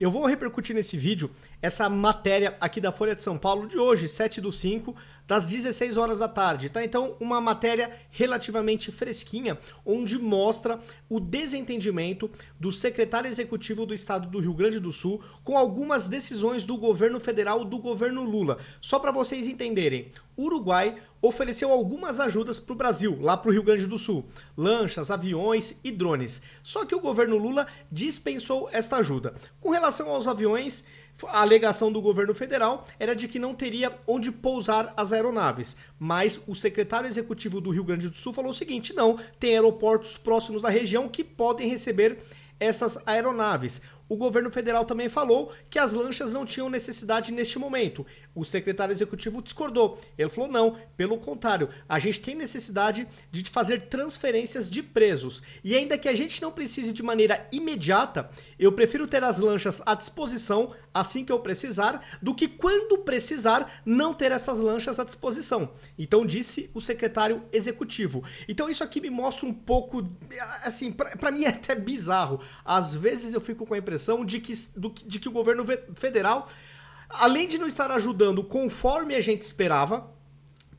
Eu vou repercutir nesse vídeo essa matéria aqui da Folha de São Paulo de hoje, 7/5, das 16 horas da tarde, tá? Então, uma matéria relativamente fresquinha, onde mostra o desentendimento do secretário executivo do estado do Rio Grande do Sul com algumas decisões do governo federal, do governo Lula. Só para vocês entenderem, o Uruguai ofereceu algumas ajudas para o Brasil, lá para o Rio Grande do Sul, lanchas, aviões e drones. Só que o governo Lula dispensou esta ajuda. Com relação aos aviões, a alegação do governo federal era de que não teria onde pousar as aeronaves, mas o secretário executivo do Rio Grande do Sul falou o seguinte: não, tem aeroportos próximos da região que podem receber essas aeronaves. O governo federal também falou que as lanchas não tinham necessidade neste momento. O secretário executivo discordou. Ele falou: não, pelo contrário, a gente tem necessidade de fazer transferências de presos. E ainda que a gente não precise de maneira imediata, eu prefiro ter as lanchas à disposição assim que eu precisar, do que quando precisar não ter essas lanchas à disposição. Então disse o secretário executivo. Então isso aqui me mostra um pouco, assim, pra mim é até bizarro. Às vezes eu fico com a impressão de que o governo federal, além de não estar ajudando conforme a gente esperava,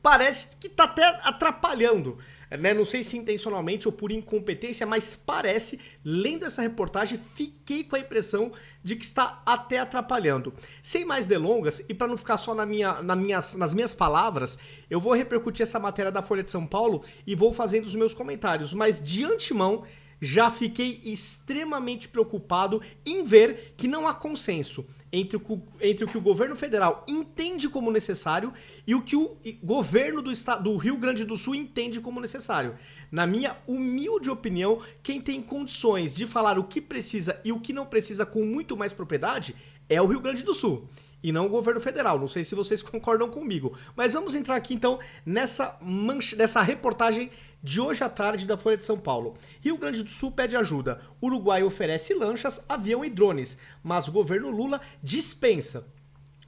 parece que está até atrapalhando, né? Não sei se intencionalmente ou por incompetência, mas parece, lendo essa reportagem, fiquei com a impressão de que está até atrapalhando. Sem mais delongas, e para não ficar só nas minhas palavras, eu vou repercutir essa matéria da Folha de São Paulo e vou fazendo os meus comentários, mas de antemão já fiquei extremamente preocupado em ver que não há consenso entre o que o governo federal entende como necessário e o que o governo do Rio Grande do Sul entende como necessário. Na minha humilde opinião, quem tem condições de falar o que precisa e o que não precisa com muito mais propriedade é o Rio Grande do Sul, e não o governo federal. Não sei se vocês concordam comigo, mas vamos entrar aqui então nessa reportagem de hoje à tarde da Folha de São Paulo. Rio Grande do Sul pede ajuda. Uruguai oferece lanchas, avião e drones, mas o governo Lula dispensa.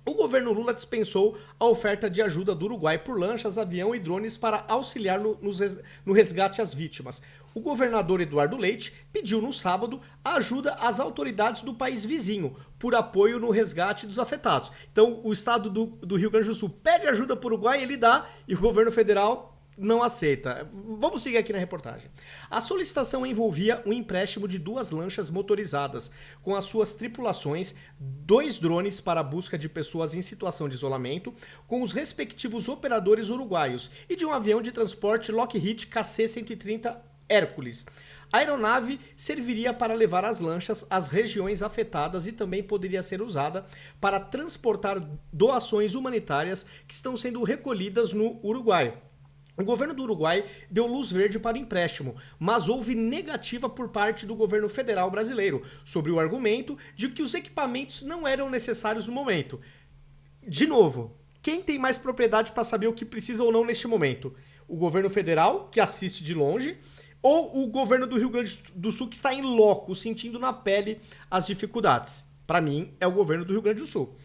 O governo Lula dispensou a oferta de ajuda do Uruguai por lanchas, avião e drones para auxiliar no resgate às vítimas. O governador Eduardo Leite pediu no sábado ajuda às autoridades do país vizinho por apoio no resgate dos afetados. Então, o estado do Rio Grande do Sul pede ajuda para o Uruguai, ele dá, e o governo federal não aceita. Vamos seguir aqui na reportagem. A solicitação envolvia um empréstimo de 2 lanchas motorizadas, com as suas tripulações, 2 drones para a busca de pessoas em situação de isolamento, com os respectivos operadores uruguaios, e de um avião de transporte Lockheed KC-130 Hércules. A aeronave serviria para levar as lanchas às regiões afetadas e também poderia ser usada para transportar doações humanitárias que estão sendo recolhidas no Uruguai. O governo do Uruguai deu luz verde para o empréstimo, mas houve negativa por parte do governo federal brasileiro, sobre o argumento de que os equipamentos não eram necessários no momento. De novo, quem tem mais propriedade para saber o que precisa ou não neste momento? O governo federal, que assiste de longe, ou o governo do Rio Grande do Sul, que está em loco, sentindo na pele as dificuldades? Para mim, é o governo do Rio Grande do Sul.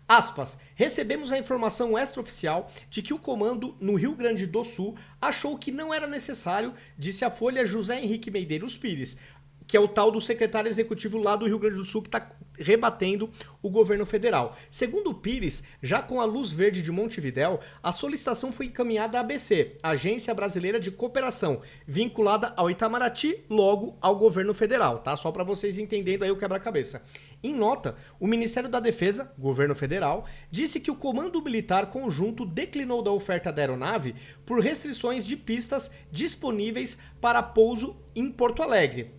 Aspas, recebemos a informação extraoficial de que o comando no Rio Grande do Sul achou que não era necessário, disse a Folha José Henrique Medeiros Pires, que é o tal do secretário executivo lá do Rio Grande do Sul que está rebatendo o governo federal. Segundo o Pires, já com a luz verde de Montevidéu, a solicitação foi encaminhada à ABC, Agência Brasileira de Cooperação, vinculada ao Itamaraty, logo ao governo federal, tá? Só para vocês entendendo aí o quebra-cabeça. Em nota, o Ministério da Defesa, governo federal, disse que o Comando Militar Conjunto declinou da oferta da aeronave por restrições de pistas disponíveis para pouso em Porto Alegre.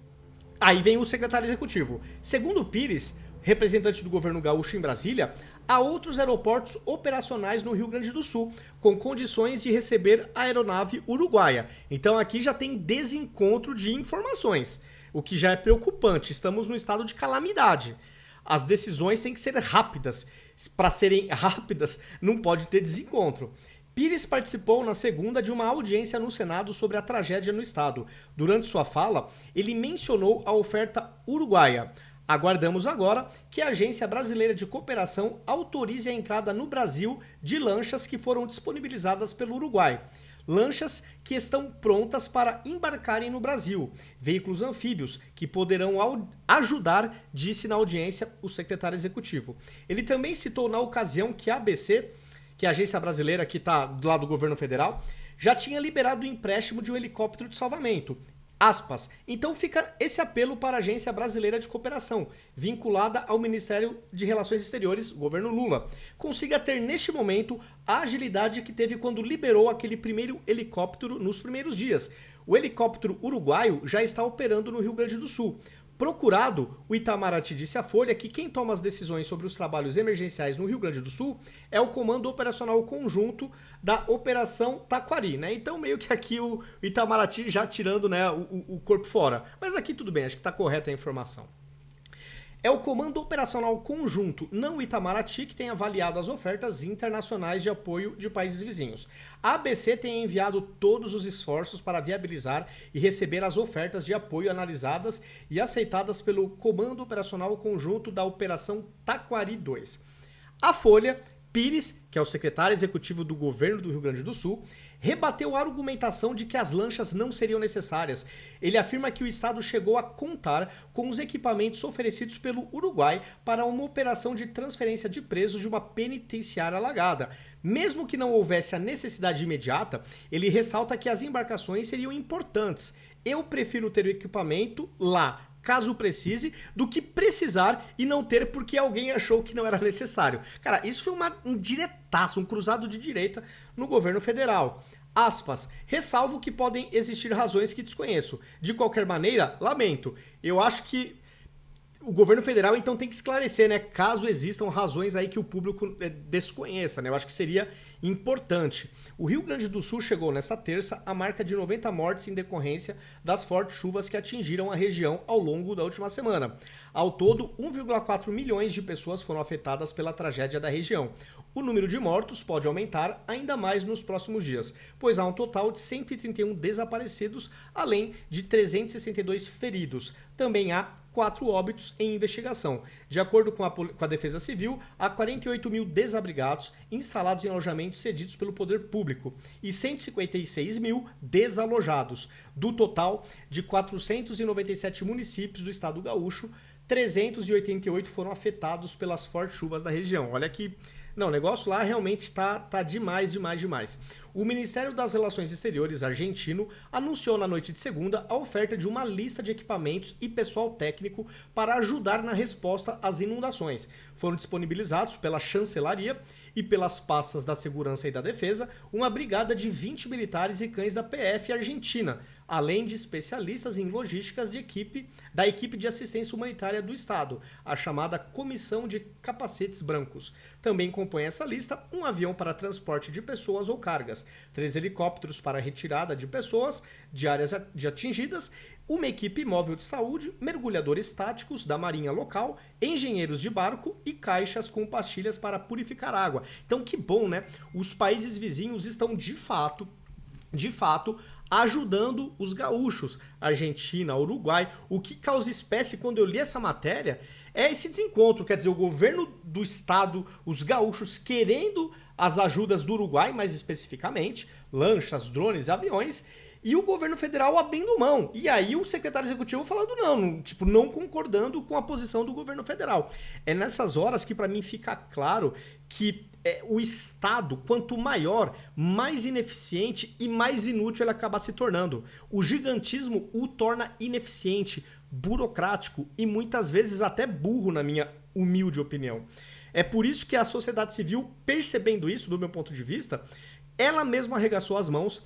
Aí vem o secretário executivo. Segundo o Pires, representante do governo gaúcho em Brasília, há outros aeroportos operacionais no Rio Grande do Sul, com condições de receber a aeronave uruguaia. Então aqui já tem desencontro de informações, o que já é preocupante. Estamos no estado de calamidade. As decisões têm que ser rápidas. Para serem rápidas, não pode ter desencontro. Pires participou na segunda de uma audiência no Senado sobre a tragédia no estado. Durante sua fala, ele mencionou a oferta uruguaia. Aguardamos agora que a Agência Brasileira de Cooperação autorize a entrada no Brasil de lanchas que foram disponibilizadas pelo Uruguai. lanchas que estão prontas para embarcarem no Brasil, veículos anfíbios que poderão ajudar, disse na audiência o secretário executivo. Ele também citou na ocasião que a ABC, que é a agência brasileira que está do lado do governo federal, já tinha liberado o empréstimo de um helicóptero de salvamento. Aspas. Então fica esse apelo para a Agência Brasileira de Cooperação, vinculada ao Ministério de Relações Exteriores, governo Lula, consiga ter neste momento a agilidade que teve quando liberou aquele primeiro helicóptero nos primeiros dias. O helicóptero uruguaio já está operando no Rio Grande do Sul. Procurado, o Itamaraty disse à Folha que quem toma as decisões sobre os trabalhos emergenciais no Rio Grande do Sul é o Comando Operacional Conjunto da Operação Taquari, né? Então meio que aqui o Itamaraty já tirando, né, o corpo fora. Mas aqui tudo bem, acho que está correta a informação. É o Comando Operacional Conjunto, não o Itamaraty, que tem avaliado as ofertas internacionais de apoio de países vizinhos. A ABC tem enviado todos os esforços para viabilizar e receber as ofertas de apoio analisadas e aceitadas pelo Comando Operacional Conjunto da Operação Taquari 2. A Folha, Pires, que é o secretário executivo do governo do Rio Grande do Sul, rebateu a argumentação de que as lanchas não seriam necessárias. Ele afirma que o Estado chegou a contar com os equipamentos oferecidos pelo Uruguai para uma operação de transferência de presos de uma penitenciária alagada. Mesmo que não houvesse a necessidade imediata, ele ressalta que as embarcações seriam importantes. Eu prefiro ter o equipamento lá, caso precise, do que precisar e não ter porque alguém achou que não era necessário. Cara, isso foi um diretaço, um cruzado de direita no governo federal. Aspas, ressalvo que podem existir razões que desconheço. De qualquer maneira, lamento. Eu acho que o governo federal então tem que esclarecer, né, caso existam razões aí que o público desconheça, né? Eu acho que seria importante. O Rio Grande do Sul chegou nesta terça à marca de 90 mortes em decorrência das fortes chuvas que atingiram a região ao longo da última semana. Ao todo, 1,4 milhões de pessoas foram afetadas pela tragédia da região. O número de mortos pode aumentar ainda mais nos próximos dias, pois há um total de 131 desaparecidos, além de 362 feridos. Também há 4 óbitos em investigação. De acordo com a Defesa Civil, há 48 mil desabrigados instalados em alojamentos cedidos pelo poder público e 156 mil desalojados. Do total de 497 municípios do estado gaúcho, 388 foram afetados pelas fortes chuvas da região. Olha que... Não, o negócio lá realmente tá demais. O Ministério das Relações Exteriores argentino anunciou na noite de segunda a oferta de uma lista de equipamentos e pessoal técnico para ajudar na resposta às inundações. Foram disponibilizados pela chancelaria e pelas pastas da Segurança e da Defesa uma brigada de 20 militares e cães da PF Argentina, além de especialistas em logísticas da equipe de assistência humanitária do Estado, a chamada Comissão de Capacetes Brancos. Também compõe essa lista um avião para transporte de pessoas ou cargas, 3 helicópteros para retirada de pessoas de áreas atingidas, uma equipe móvel de saúde, mergulhadores táticos da marinha local, engenheiros de barco e caixas com pastilhas para purificar água. Então que bom, né? Os países vizinhos estão de fato, ajudando os gaúchos, Argentina, Uruguai. O que causa espécie quando eu li essa matéria é esse desencontro, quer dizer, o governo do estado, os gaúchos querendo as ajudas do Uruguai, mais especificamente, lanchas, drones, aviões, e o governo federal abrindo mão. E aí o secretário executivo falando não concordando com a posição do governo federal. É nessas horas que para mim fica claro que o Estado, quanto maior, mais ineficiente e mais inútil ele acaba se tornando. O gigantismo o torna ineficiente, burocrático e muitas vezes até burro, na minha humilde opinião. É por isso que a sociedade civil, percebendo isso, do meu ponto de vista, ela mesma arregaçou as mãos.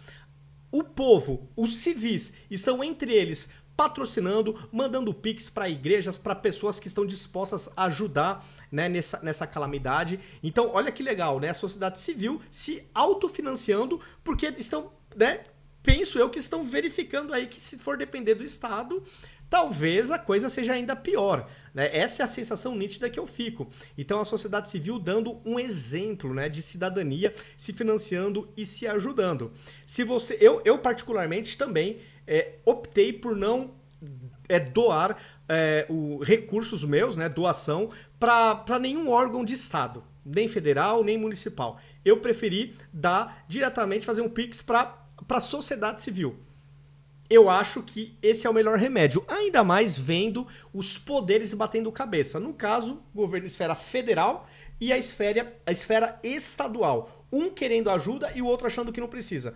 O povo, os civis, estão entre eles patrocinando, mandando pix para igrejas, para pessoas que estão dispostas a ajudar, né, nessa calamidade. Então, olha que legal, né? A sociedade civil se autofinanciando porque estão, né, penso eu que estão verificando aí que se for depender do Estado, talvez a coisa seja ainda pior, né? Essa é a sensação nítida que eu fico. Então a sociedade civil dando um exemplo, né, de cidadania, se financiando e se ajudando. Eu particularmente também optei por não doar recursos meus, né, doação, para nenhum órgão de Estado, nem federal, nem municipal. Eu preferi dar diretamente, fazer um Pix para para a sociedade civil. Eu acho que esse é o melhor remédio, ainda mais vendo os poderes batendo cabeça. No caso, o governo esfera federal e a esfera estadual. Um querendo ajuda e o outro achando que não precisa.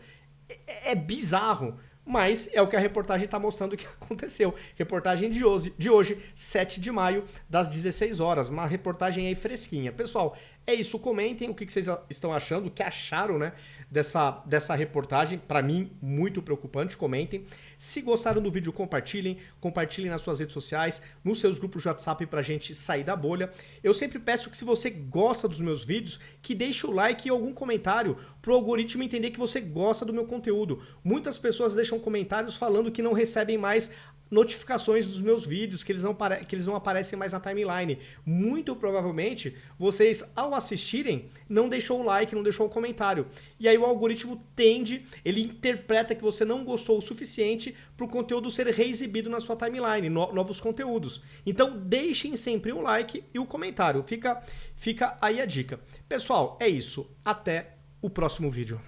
É bizarro, mas é o que a reportagem está mostrando que aconteceu. Reportagem de hoje, 7 de maio, das 16 horas. Uma reportagem aí fresquinha. Pessoal, é isso. Comentem o que vocês estão achando, o que acharam, né, dessa reportagem. Para mim, muito preocupante. Comentem. Se gostaram do vídeo, compartilhem. Compartilhem nas suas redes sociais, nos seus grupos de WhatsApp pra gente sair da bolha. Eu sempre peço que, se você gosta dos meus vídeos, que deixe o like e algum comentário pro algoritmo entender que você gosta do meu conteúdo. Muitas pessoas deixam comentários falando que não recebem mais notificações dos meus vídeos, que eles não aparecem mais na timeline. Muito provavelmente, vocês, ao assistirem, não deixou o like, não deixou o comentário. E aí o algoritmo ele interpreta que você não gostou o suficiente para o conteúdo ser reexibido na sua timeline, novos conteúdos. Então, deixem sempre o like e o comentário. Fica aí a dica. Pessoal, é isso. Até o próximo vídeo.